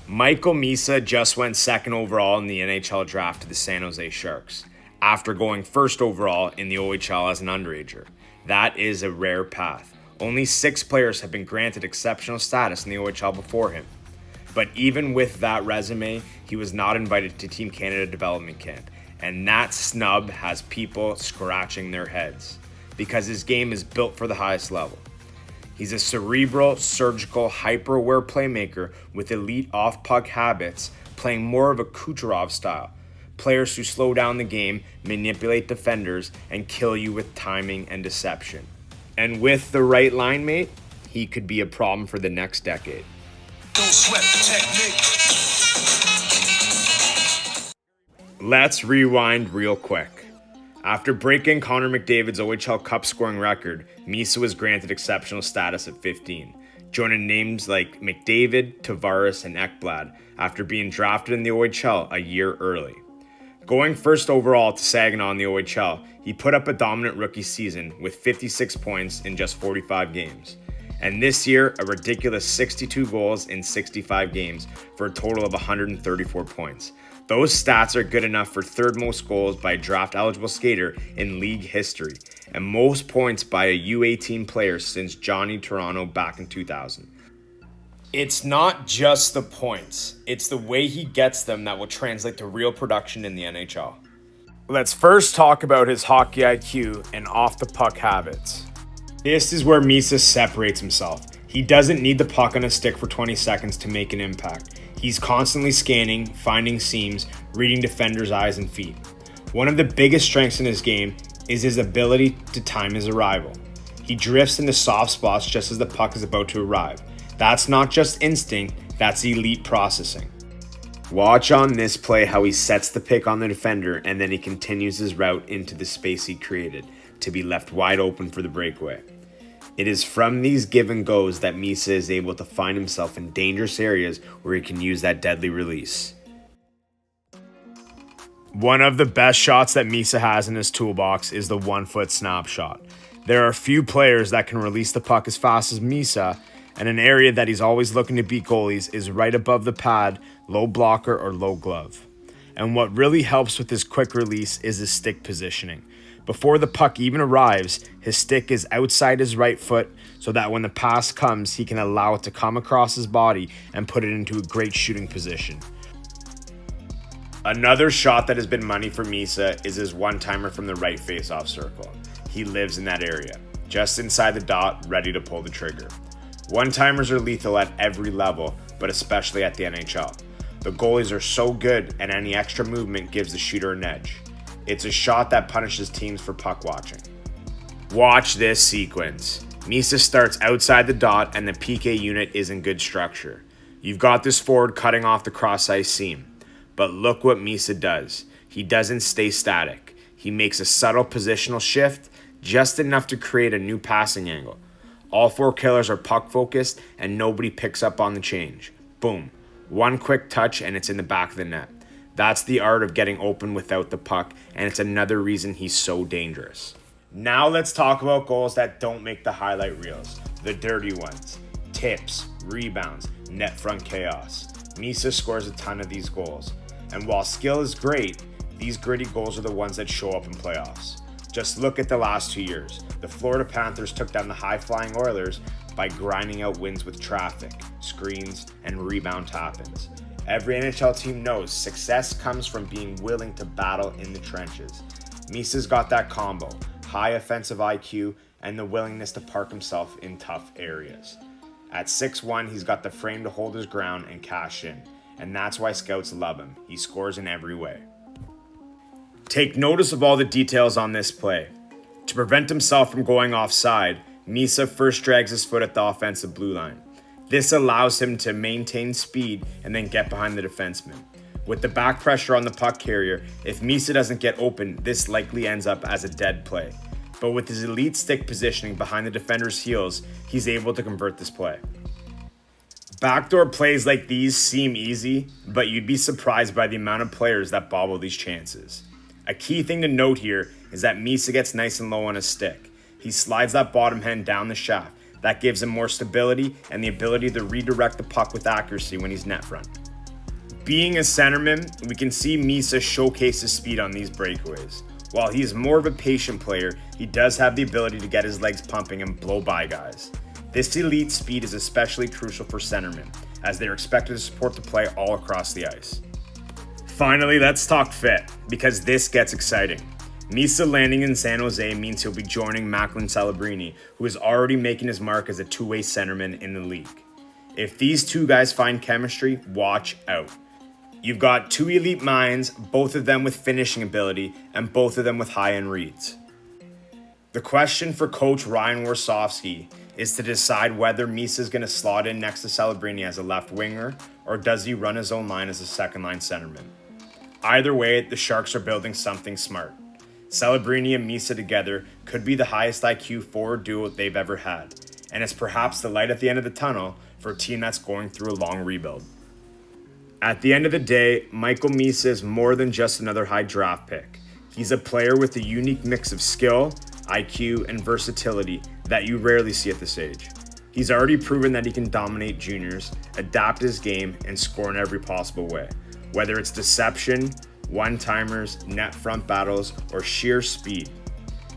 Michael Misa just went second overall in the NHL Draft to the San Jose Sharks, after going first overall in the OHL as an underager. That is a rare path. Only 6 players have been granted exceptional status in the OHL before him. But even with that resume, he was not invited to Team Canada development camp, and that snub has people scratching their heads, because his game is built for the highest level. He's a cerebral, surgical, hyper-aware playmaker with elite off-puck habits, playing more of a Kucherov style. Players who slow down the game, manipulate defenders, and kill you with timing and deception. And with the right line mate, he could be a problem for the next decade. Don't sweat the technique. Let's rewind real quick. After breaking Connor McDavid's OHL Cup scoring record, Misa was granted exceptional status at 15, joining names like McDavid, Tavares, and Ekblad after being drafted in the OHL a year early. Going first overall to Saginaw in the OHL, he put up a dominant rookie season with 56 points in just 45 games. And this year, a ridiculous 62 goals in 65 games for a total of 134 points. Those stats are good enough for third most goals by a draft-eligible skater in league history, and most points by a U18 player since Johnny Toronto back in 2000. It's not just the points, it's the way he gets them that will translate to real production in the NHL. Let's first talk about his hockey IQ and off-the-puck habits. This is where Misa separates himself. He doesn't need the puck on a stick for 20 seconds to make an impact. He's constantly scanning, finding seams, reading defenders' eyes and feet. One of the biggest strengths in his game is his ability to time his arrival. He drifts into soft spots just as the puck is about to arrive. That's not just instinct, that's elite processing. Watch on this play how he sets the pick on the defender and then he continues his route into the space he created to be left wide open for the breakaway. It is from these give and goes that Misa is able to find himself in dangerous areas where he can use that deadly release. One of the best shots that Misa has in his toolbox is the 1-foot snap shot. There are few players that can release the puck as fast as Misa, and an area that he's always looking to beat goalies is right above the pad, low blocker or low glove. And what really helps with his quick release is his stick positioning. Before the puck even arrives, his stick is outside his right foot so that when the pass comes, he can allow it to come across his body and put it into a great shooting position. Another shot that has been money for Misa is his one-timer from the right face-off circle. He lives in that area, just inside the dot, ready to pull the trigger. One-timers are lethal at every level, but especially at the NHL. The goalies are so good, and any extra movement gives the shooter an edge. It's a shot that punishes teams for puck watching. Watch this sequence. Misa starts outside the dot and the PK unit is in good structure. You've got this forward cutting off the cross-ice seam. But look what Misa does. He doesn't stay static. He makes a subtle positional shift, just enough to create a new passing angle. All 4 killers are puck focused and nobody picks up on the change. Boom. One quick touch and it's in the back of the net. That's the art of getting open without the puck, and it's another reason he's so dangerous. Now let's talk about goals that don't make the highlight reels. The dirty ones. Tips, rebounds, net front chaos. Misa scores a ton of these goals. And while skill is great, these gritty goals are the ones that show up in playoffs. Just look at the last 2 years. The Florida Panthers took down the high-flying Oilers by grinding out wins with traffic, screens, and rebound tap-ins. Every NHL team knows success comes from being willing to battle in the trenches. Misa's got that combo, high offensive IQ and the willingness to park himself in tough areas. At 6'1", he's got the frame to hold his ground and cash in, and that's why scouts love him. He scores in every way. Take notice of all the details on this play. To prevent himself from going offside, Misa first drags his foot at the offensive blue line. This allows him to maintain speed and then get behind the defenseman. With the back pressure on the puck carrier, if Misa doesn't get open, this likely ends up as a dead play. But with his elite stick positioning behind the defender's heels, he's able to convert this play. Backdoor plays like these seem easy, but you'd be surprised by the amount of players that bobble these chances. A key thing to note here is that Misa gets nice and low on his stick. He slides that bottom hand down the shaft. That gives him more stability and the ability to redirect the puck with accuracy when he's net front. Being a centerman, we can see Misa showcase his speed on these breakaways. While he is more of a patient player, he does have the ability to get his legs pumping and blow by guys. This elite speed is especially crucial for centermen, as they are expected to support the play all across the ice. Finally, let's talk fit, because this gets exciting. Misa landing in San Jose means he'll be joining Macklin Celebrini, who is already making his mark as a two-way centerman in the league. If these two guys find chemistry, watch out. You've got two elite minds, both of them with finishing ability, and both of them with high-end reads. The question for Coach Ryan Warsofsky is to decide whether Misa is going to slot in next to Celebrini as a left winger, or does he run his own line as a second-line centerman. Either way, the Sharks are building something smart. Celebrini and Misa together could be the highest IQ forward duo they've ever had, and it's perhaps the light at the end of the tunnel for a team that's going through a long rebuild. At the end of the day, Michael Misa is more than just another high draft pick. He's a player with a unique mix of skill, IQ, and versatility that you rarely see at this age. He's already proven that he can dominate juniors, adapt his game, and score in every possible way. Whether it's deception, one-timers, net front battles, or sheer speed.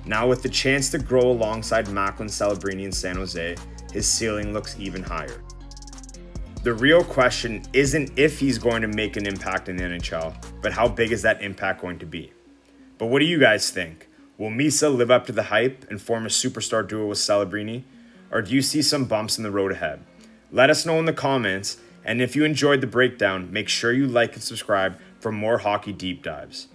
Now with the chance to grow alongside Macklin Celebrini in San Jose, his ceiling looks even higher. The real question isn't if he's going to make an impact in the NHL, but how big is that impact going to be? But what do you guys think? Will Misa live up to the hype and form a superstar duo with Celebrini? Or do you see some bumps in the road ahead? Let us know in the comments, and if you enjoyed the breakdown, make sure you like and subscribe for more hockey deep dives.